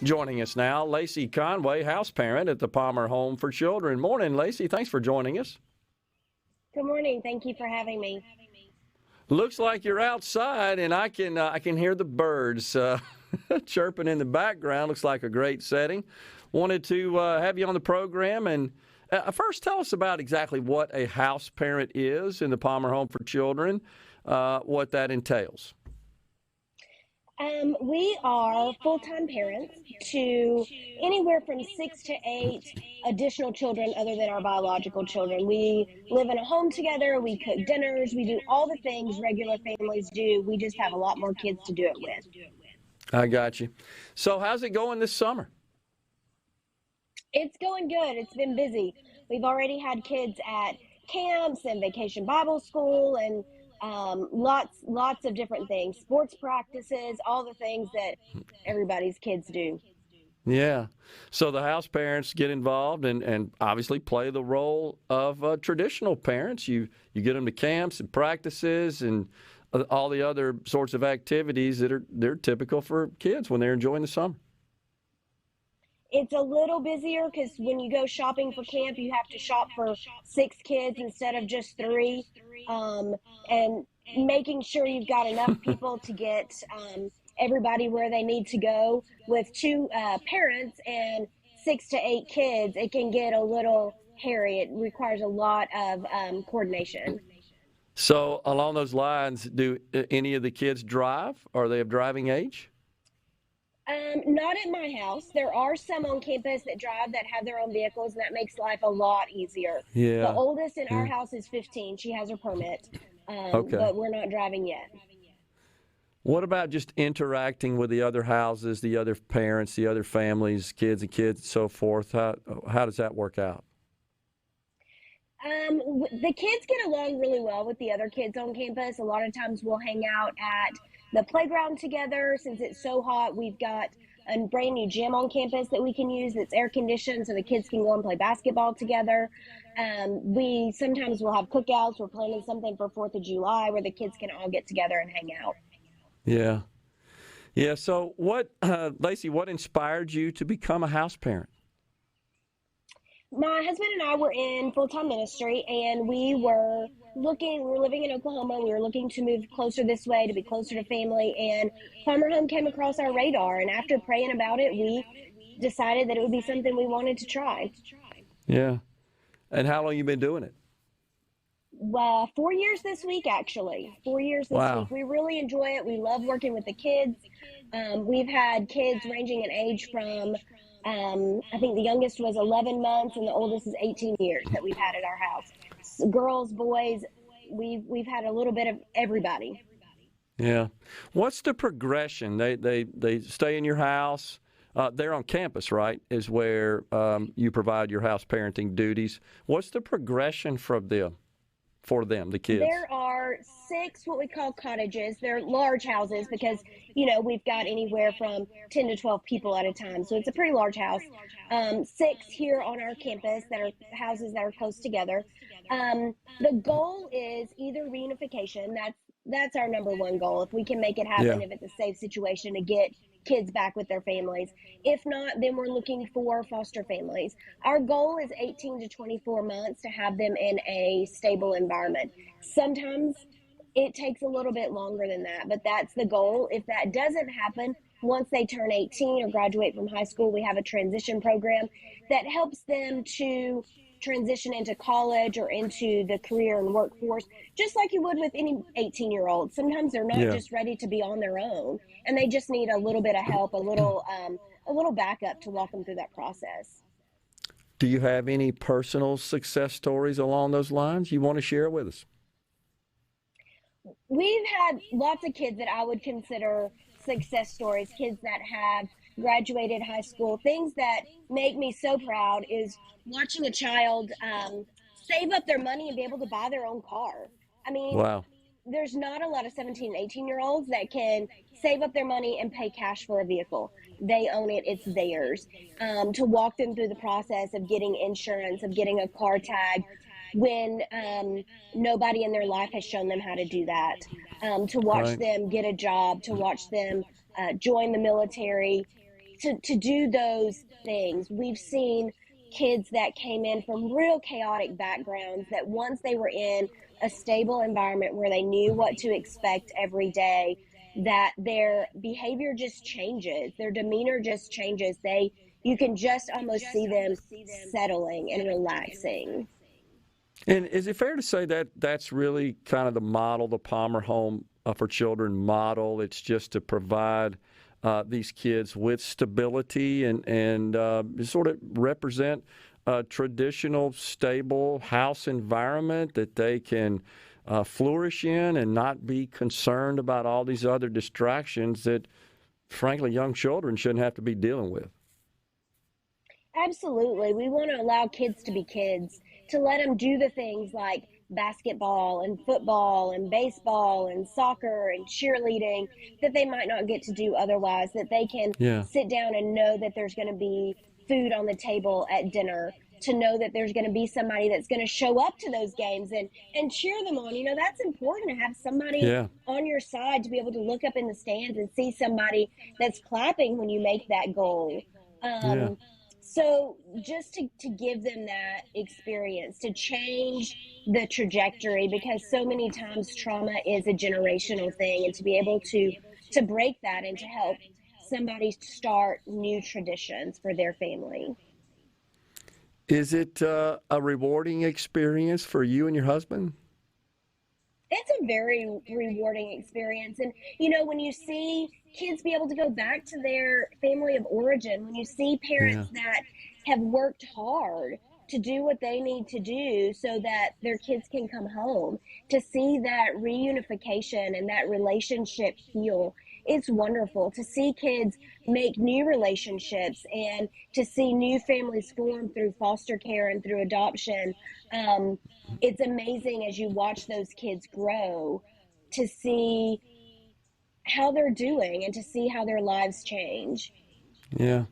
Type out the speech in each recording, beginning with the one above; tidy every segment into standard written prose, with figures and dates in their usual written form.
Joining us now, Lacey Conway, house parent at the Palmer Home for Children. Morning, Lacey. Thanks for joining us. Good morning. Thank you for having me. Looks like you're outside, and I can hear the birds chirping in the background. Looks like a great setting. Wanted to have you on the program, and first tell us about exactly what a house parent is in the Palmer Home for Children, what that entails. We are full-time parents to anywhere from 6 to 8 additional children other than our biological children. We live in a home together. We cook dinners. We do all the things regular families do. We just have a lot more kids to do it with. I got you. So how's it going this summer? It's going good. It's been busy. We've already had kids at camps and vacation Bible school and lots of different things, sports practices, all the things that everybody's kids do. Yeah. So the house parents get involved and obviously play the role of traditional parents. You get them to camps and practices and all the other sorts of activities they're typical for kids when they're enjoying the summer. It's a little busier because when you go shopping for camp, you have to shop for 6 kids instead of just 3. And making sure you've got enough people to get everybody where they need to go. With 2 parents and 6 to 8 kids, it can get a little hairy. It requires a lot of coordination. So along those lines, do any of the kids drive? Are they of driving age? Not at my house. There are some on campus that drive that have their own vehicles, and that makes life a lot easier. Yeah. The oldest in our house is 15. She has her permit, Okay. but we're not driving yet. What about just interacting with the other houses, the other parents, the other families, kids and kids, and so forth? How does that work out? The kids get along really well with the other kids on campus. A lot of times we'll hang out at the playground together. Since it's so hot, we've got a brand new gym on campus that we can use that's air conditioned so the kids can go and play basketball together. We sometimes will have cookouts. We're planning something for 4th of July where the kids can all get together and hang out. Yeah. Yeah. So Lacey, what inspired you to become a house parent? My husband and I were in full-time ministry, and we were living in Oklahoma. We were looking to move closer this way to be closer to family, and Palmer Home came across our radar. And after praying about it, we decided that it would be something we wanted to try. Yeah. And how long you been doing it? 4 years this week, actually. 4 years this Wow. week. We really enjoy it. We love working with the kids. We've had kids ranging in age from I think the youngest was 11 months and the oldest is 18 years that we've had at our house. So girls, boys, we've had a little bit of everybody. Yeah. What's the progression? They stay in your house. They're on campus, right, is where you provide your house parenting duties. What's the progression for them, the kids? There are 6 what we call cottages. They're large houses because, we've got anywhere from 10 to 12 people at a time. So it's a pretty large house. 6 here on our campus that are houses that are close together. The goal is either reunification. That's our number one goal. If we can make it happen, if it's a safe situation to get kids back with their families. If not, then we're looking for foster families. Our goal is 18 to 24 months to have them in a stable environment. Sometimes it takes a little bit longer than that, but that's the goal. If that doesn't happen, once they turn 18 or graduate from high school, we have a transition program that helps them to transition into college or into the career and workforce, just like you would with any 18-year-old. Sometimes they're not just ready to be on their own, and they just need a little bit of help, a little backup to walk them through that process. Do you have any personal success stories along those lines you want to share with us? We've had lots of kids that I would consider success stories, kids that have graduated high school. Things that make me so proud is watching a child save up their money and be able to buy their own car. I mean, Wow. There's not a lot of 17 and 18-year-olds that can save up their money and pay cash for a vehicle. They own it. It's theirs. To walk them through the process of getting insurance, of getting a car tag, when nobody in their life has shown them how to do that. To watch them get a job, to watch them join the military. to do those things. We've seen kids that came in from real chaotic backgrounds that once they were in a stable environment where they knew what to expect every day, that their behavior just changes, their demeanor just changes. You can just almost see them settling and relaxing. And is it fair to say that that's really kind of the model, the Palmer Home for Children model? It's just to provide these kids with stability and sort of represent a traditional, stable house environment that they can flourish in and not be concerned about all these other distractions that, frankly, young children shouldn't have to be dealing with. Absolutely. We want to allow kids to be kids, to let them do the things like basketball and football and baseball and soccer and cheerleading that they might not get to do otherwise, that they can Yeah. sit down and know that there's going to be food on the table at dinner, to know that there's going to be somebody that's going to show up to those games and cheer them on. That's important, to have somebody Yeah. on your side, to be able to look up in the stands and see somebody that's clapping when you make that goal. Yeah. So just to give them that experience, to change the trajectory, because so many times trauma is a generational thing, and to be able to break that and to help somebody start new traditions for their family. Is it a rewarding experience for you and your husband? It's a very rewarding experience. And, when you see kids be able to go back to their family of origin, when you see Yeah. parents that have worked hard to do what they need to do so that their kids can come home, to see that reunification and that relationship heal, it's wonderful. To see kids make new relationships and to see new families form through foster care and through adoption. It's amazing as you watch those kids grow, to see how they're doing and to see how their lives change. Yeah.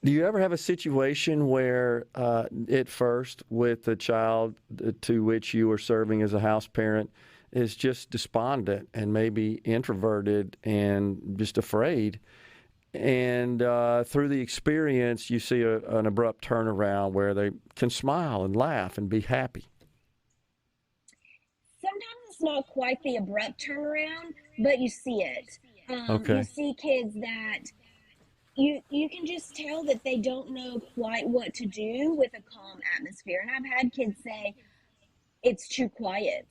Do you ever have a situation where, at first, with the child to which you are serving as a house parent, is just despondent and maybe introverted and just afraid, and through the experience, you see an abrupt turnaround where they can smile and laugh and be happy? Sometimes it's not quite the abrupt turnaround, but you see it. You Okay. see kids that you can just tell that they don't know quite what to do with a calm atmosphere. And I've had kids say it's too quiet.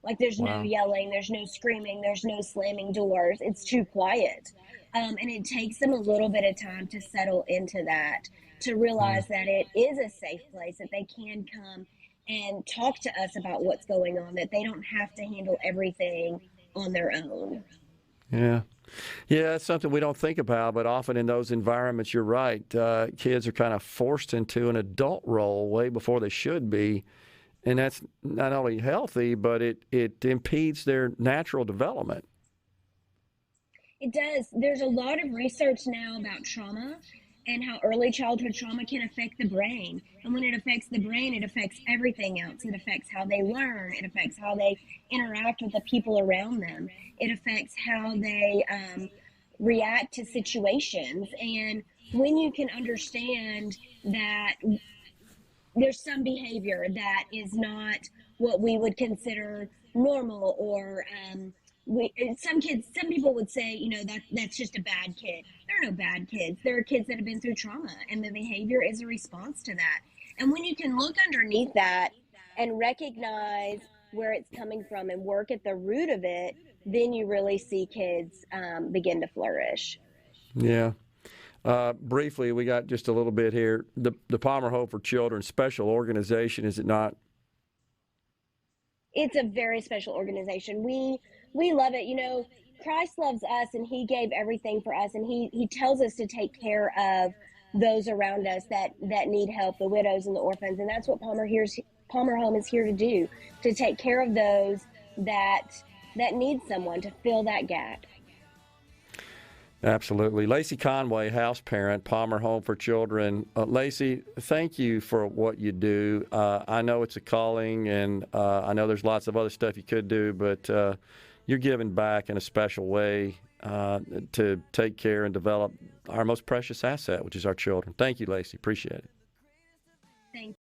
Like there's no Wow. yelling, there's no screaming, there's no slamming doors. It's too quiet. And it takes them a little bit of time to settle into that, to Yeah. realize that it is a safe place, that they can come and talk to us about what's going on, that they don't have to handle everything on their own. Yeah. Yeah, that's something we don't think about, but often in those environments, you're right. Kids are kind of forced into an adult role way before they should be. And that's not only healthy, but it impedes their natural development. It does. There's a lot of research now about trauma and how early childhood trauma can affect the brain. And when it affects the brain, it affects everything else. It affects how they learn, it affects how they interact with the people around them, it affects how they react to situations. And when you can understand that there's some behavior that is not what we would consider normal, or some people would say, that's just a bad kid. There are no bad kids. There are kids that have been through trauma, and the behavior is a response to that. And when you can look underneath that and recognize where it's coming from and work at the root of it, then you really see kids begin to flourish. Yeah. Briefly, we got just a little bit here. The Palmer Home for Children, special organization, is it not? It's a very special organization. We love it. Christ loves us, and he gave everything for us, and he tells us to take care of those around us that need help, the widows and the orphans. And that's what Palmer Home is here to do, to take care of those that need someone to fill that gap. Absolutely. Lacey Conway, house parent, Palmer Home for Children. Lacey, thank you for what you do. I know it's a calling, and I know there's lots of other stuff you could do, but you're giving back in a special way. to take care and develop our most precious asset, which is our children. Thank you, Lacey. Appreciate it. Thank